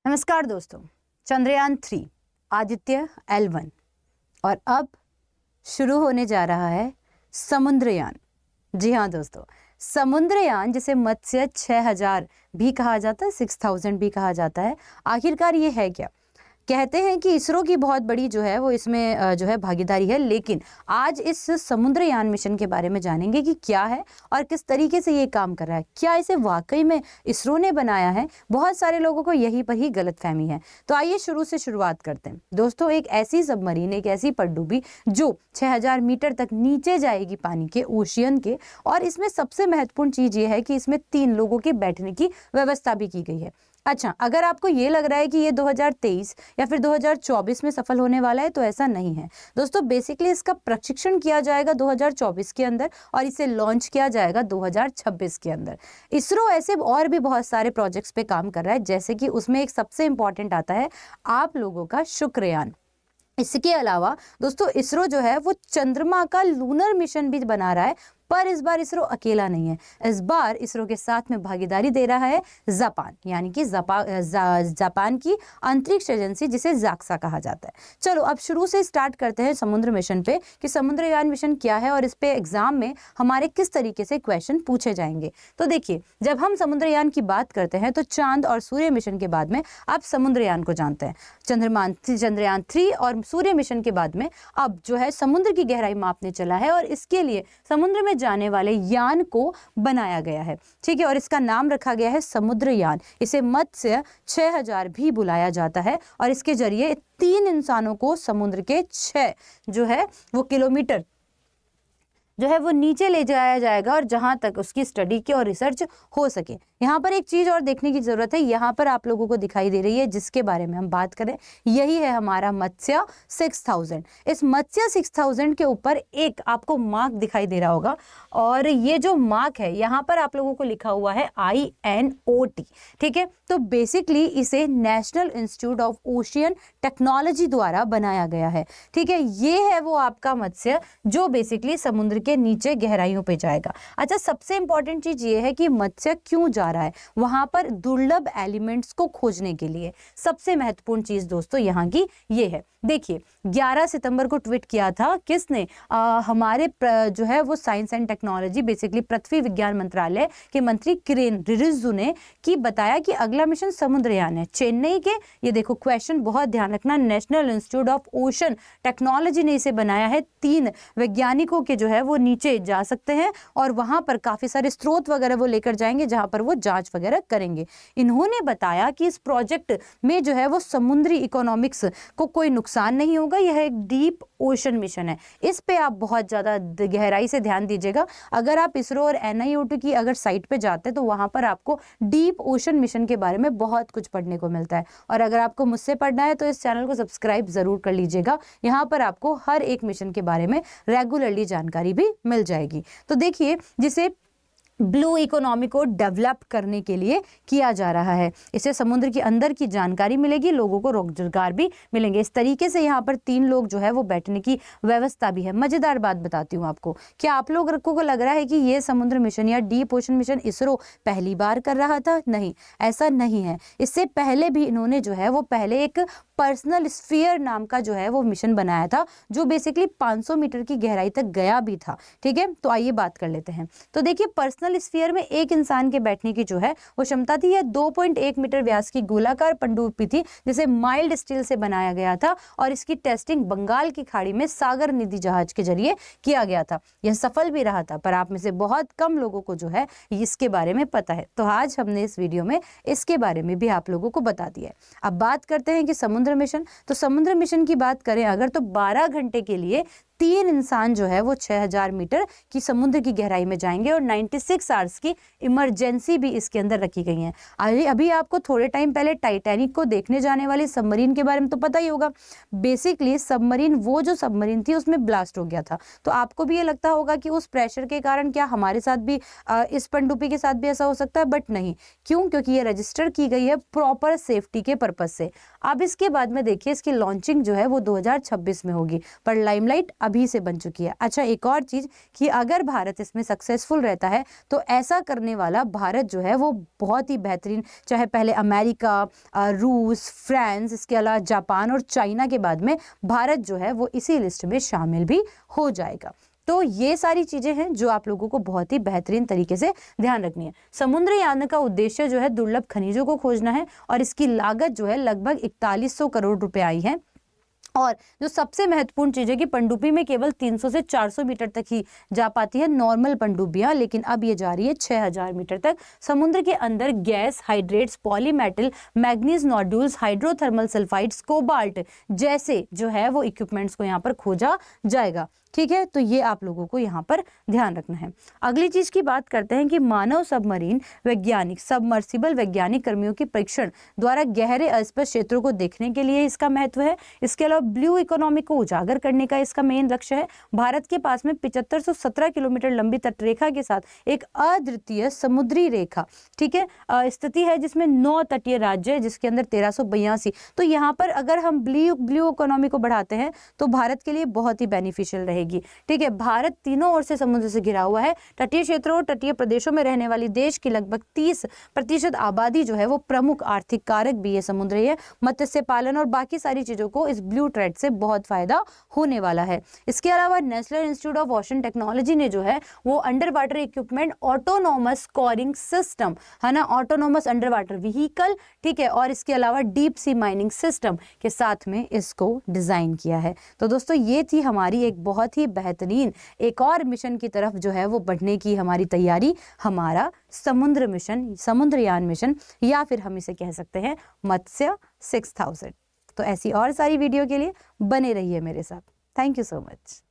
नमस्कार दोस्तों, चंद्रयान 3 आदित्य L1 और अब शुरू होने जा रहा है समुद्रयान। जी हाँ दोस्तों, समुद्रयान जिसे मत्स्य 6000 भी कहा जाता है, 6000 भी कहा जाता है। आखिरकार ये है क्या? कहते हैं कि इसरो की बहुत बड़ी जो है वो इसमें जो है भागीदारी है, लेकिन आज इस समुद्रयान मिशन के बारे में जानेंगे कि क्या है और किस तरीके से ये काम कर रहा है। क्या इसे वाकई में इसरो ने बनाया है? बहुत सारे लोगों को यहीं पर ही गलतफहमी है। तो आइए शुरू से शुरुआत करते हैं दोस्तों। एक ऐसी सबमरीन, एक ऐसी पनडुब्बी जो 6000 मीटर तक नीचे जाएगी पानी के, ओशियन के, और इसमें सबसे महत्वपूर्ण चीज ये है कि इसमें 3 लोगों के बैठने की व्यवस्था भी की गई है। अच्छा, अगर आपको ये लग रहा है कि ये 2023 या फिर 2024 में सफल होने वाला है, तो ऐसा नहीं है दोस्तों। बेसिकली इसका प्रशिक्षण किया जाएगा 2024 के अंदर और इसे लॉन्च किया जाएगा 2026 के अंदर। इसरो ऐसे और भी बहुत सारे प्रोजेक्ट्स पे काम कर रहा है, जैसे कि उसमें एक सबसे इंपॉर्टेंट आता है आप लोगों का शुक्रयान। इसके अलावा दोस्तों इसरो जो है वो चंद्रमा का लूनर मिशन भी बना रहा है, पर इस बार इसरो अकेला नहीं है। इस बार इसरो के साथ में भागीदारी दे रहा है जापान, यानी कि जापान की अंतरिक्ष एजेंसी जिसे जाक्सा कहा जाता है। चलो अब शुरू से स्टार्ट करते हैं समुद्र मिशन पे कि समुद्रयान मिशन क्या है और इस पे एग्जाम में हमारे किस तरीके से क्वेश्चन पूछे जाएंगे। तो देखिए, जब हम समुद्रयान की बात करते हैं तो चांद और सूर्य मिशन के बाद में आप समुद्रयान को जानते हैं। चंद्रयान 3 और सूर्य मिशन के बाद में अब जो है समुद्र की गहराई मापने चला है और इसके लिए समुद्र में जाने वाले यान को बनाया गया है। ठीक है, और इसका नाम रखा गया है समुद्रयान। इसे मत्स्य 6000 भी बुलाया जाता है और इसके जरिए 3 इंसानों को समुद्र के 6 जो है वो किलोमीटर जो है वो नीचे ले जाया जाएगा और जहां तक उसकी स्टडी की और रिसर्च हो सके। यहाँ पर एक चीज और देखने की जरूरत है, यहाँ पर आप लोगों को दिखाई दे रही है जिसके बारे में हम बात करें, यही है हमारा मत्स्य 6000। इस मत्स्य 6000 के ऊपर एक आपको मार्क दिखाई दे रहा होगा और ये जो मार्क है यहाँ पर आप लोगों को लिखा हुआ है INOT। ठीक है, तो बेसिकली इसे national institute of ocean technology द्वारा बनाया गया है। ठीक है, ये है वो आपका मत्स्य जो बेसिकली समुद्र के नीचे गहराइयों पे जाएगा। अच्छा, सबसे इंपॉर्टेंट चीज ये है कि मत्स्य क्यों जा रहा है वहां पर? दुर्लभ एलिमेंट्स को खोजने के लिए। सबसे महत्वपूर्ण चीज दोस्तों यहाँ की ये है। देखिए, 11 सितंबर को ट्वीट किया था किसने? हमारे जो है वो साइंस एंड टेक्नोलॉजी, बेसिकली पृथ्वी विज्ञान मंत्रालय के मंत्री किरेन रिजिजू ने कि बताया कि अगला मिशन समुद्रयान है चेन्नई के। ये देखो क्वेश्चन, बहुत ध्यान रखना, national institute of ocean technology ने इसे बनाया है। 3 वैज्ञानिकों के जो है वो नीचे जा सकते हैं और वहां पर काफी सारे स्रोत वगैरह वो लेकर जाएंगे जहां पर वो जांच वगैरह करेंगे। इन्होंने बताया कि इस प्रोजेक्ट में जो है वो समुद्री इकोनॉमिक्स को कोई नुकसान नहीं होगा। यह एक डीप ओशन मिशन है। इस पे आप बहुत ज्यादा गहराई से ध्यान दीजिएगा। अगर आप इसरो और NIOT की अगर साइट पे जाते हैं तो वहां पर आपको डीप ओशन मिशन के बारे में बहुत कुछ पढ़ने को मिलता है। और अगर आपको मुझसे पढ़ना है तो इस चैनल को सब्सक्राइब जरूर कर लीजिएगा। यहाँ पर आपको हर एक मिशन के बारे में रेगुलरली जानकारी भी मिल जाएगी। तो देखिए, जिसे ब्लू इकोनॉमी को डेवलप करने के लिए किया जा रहा है। इससे समुद्र के अंदर की जानकारी मिलेगी, लोगों को रोजगार भी मिलेंगे। इस तरीके से यहाँ पर 3 लोग जो है वो बैठने की व्यवस्था भी है। मजेदार बात बताती हूँ आपको, क्या आप लोगों को लग रहा है कि ये समुद्र मिशन या डीप ओशन मिशन इसरो पहली बार कर रहा था? नहीं, ऐसा नहीं है। इससे पहले भी इन्होंने जो है वो पहले एक पर्सनल स्फीयर नाम का जो है वो मिशन बनाया था जो बेसिकली 500 मीटर की गहराई तक गया भी था। ठीक है, तो आइए बात कर लेते हैं। तो देखिए, पर्सनल स्फीयर में एक इंसान के बैठने की जो है वो क्षमता थी। यह 2.1 मीटर व्यास की गोलाकार पनडुब्बी थी जिसे माइल्ड स्टील से बनाया गया था और इसकी टेस्टिंग बंगाल की खाड़ी में सागर निधि जहाज के जरिए किया गया था। यह सफल भी रहा था, पर आप में से बहुत कम लोगों को जो है इसके बारे में पता है। तो आज हमने इस वीडियो में इसके बारे में भी आप लोगों को बता दिया है। अब बात करते हैं कि समुद्र मिशन। तो समुद्र मिशन की बात करें अगर, तो 12 घंटे के लिए 3 इंसान जो है वो 6000 मीटर की समुद्र की गहराई में जाएंगे और 96 आवर्स की इमरजेंसी भी इसके अंदर रखी गई है। अभी आपको थोड़े टाइम पहले टाइटैनिक को देखने जाने वाली सबमरीन के बारे में तो पता ही होगा। बेसिकली सबमरीन, वो जो सबमरीन थी उसमें ब्लास्ट हो गया था। तो आपको भी ये लगता होगा कि उस प्रेशर के कारण क्या हमारे साथ भी इस पनडुब्बी के साथ भी ऐसा हो सकता है? बट नहीं। क्यों? क्योंकि ये रजिस्टर की गई है प्रॉपर सेफ्टी के पर्पज से। अब इसके बाद में देखिए, इसकी लॉन्चिंग जो है वो 2026 में होगी, पर लाइमलाइट अभी से बन चुकी है। अच्छा, एक और चीज़ कि अगर भारत इसमें सक्सेसफुल रहता है तो ऐसा करने वाला भारत जो है वो बहुत ही बेहतरीन, चाहे पहले अमेरिका, रूस, फ्रांस, इसके अलावा जापान और चाइना के बाद में भारत जो है वो इसी लिस्ट में शामिल भी हो जाएगा। तो ये सारी चीजें हैं जो आप लोगों को बहुत ही बेहतरीन तरीके से ध्यान रखनी है। समुद्रयान का उद्देश्य जो है दुर्लभ खनिजों को खोजना है और इसकी लागत जो है लगभग 4100 करोड़ रुपए आई है। और जो सबसे महत्वपूर्ण चीज है कि पनडुब्बी में केवल 300 से 400 मीटर तक ही जा पाती है नॉर्मल पनडुब्बियां, लेकिन अब ये जा रही है 6000 मीटर तक। समुद्र के अंदर gas, hydrates, polymetal, manganese nodules, hydrothermal sulphides, cobalt जैसे जो है वो इक्विपमेंट्स को यहाँ पर खोजा जाएगा। ठीक है, तो ये आप लोगों को यहाँ पर ध्यान रखना है। अगली चीज की बात करते हैं कि मानव सबमरीन वैज्ञानिक, सबमर्सिबल वैज्ञानिक कर्मियों की परीक्षण द्वारा गहरे अस्पष्ट क्षेत्रों को देखने के लिए इसका महत्व है। इसके अलावा ब्लू इकोनॉमी को उजागर करने का इसका मेन लक्ष्य है। भारत के पास में 7517 किलोमीटर लंबी तटरेखा के साथ एक अद्वितीय समुद्री रेखा, ठीक है, स्थिति है जिसमें 9 तटीय राज्य है जिसके अंदर 1382। तो यहाँ पर अगर हम ब्लू इकोनॉमी को बढ़ाते हैं तो भारत के लिए बहुत ही बेनिफिशियल रहेगी। ठीक है, भारत तीनों ओर से समुद्र से घिरा हुआ है। तटीय क्षेत्रों और तटीय प्रदेशों में रहने वाली देश की लगभग 30% आबादी जो है वो प्रमुख आर्थिक कारक भी है समुद्र है। मत्स्य पालन और बाकी सारी चीजों को इस ब्लू ट्रेड से बहुत फायदा होने वाला है। इसके अलावा national institute of ocean technology ने जो है वो under water equipment autonomous scoring system है ना, ऑटोनोमस अंडर वाटर व्हीकल, ठीक है, और इसके अलावा डीप सी माइनिंग सिस्टम के साथ में इसको डिजाइन किया है। तो दोस्तों ये थी हमारी एक बहुत ही बेहतरीन एक और मिशन की तरफ जो है वो बढ़ने की हमारी तैयारी, हमारा समुद्र मिशन, समुद्रयान मिशन, या फिर हम इसे कह सकते हैं मत्स्य 6000। तो ऐसी और सारी वीडियो के लिए बने रहिए मेरे साथ। Thank you so much.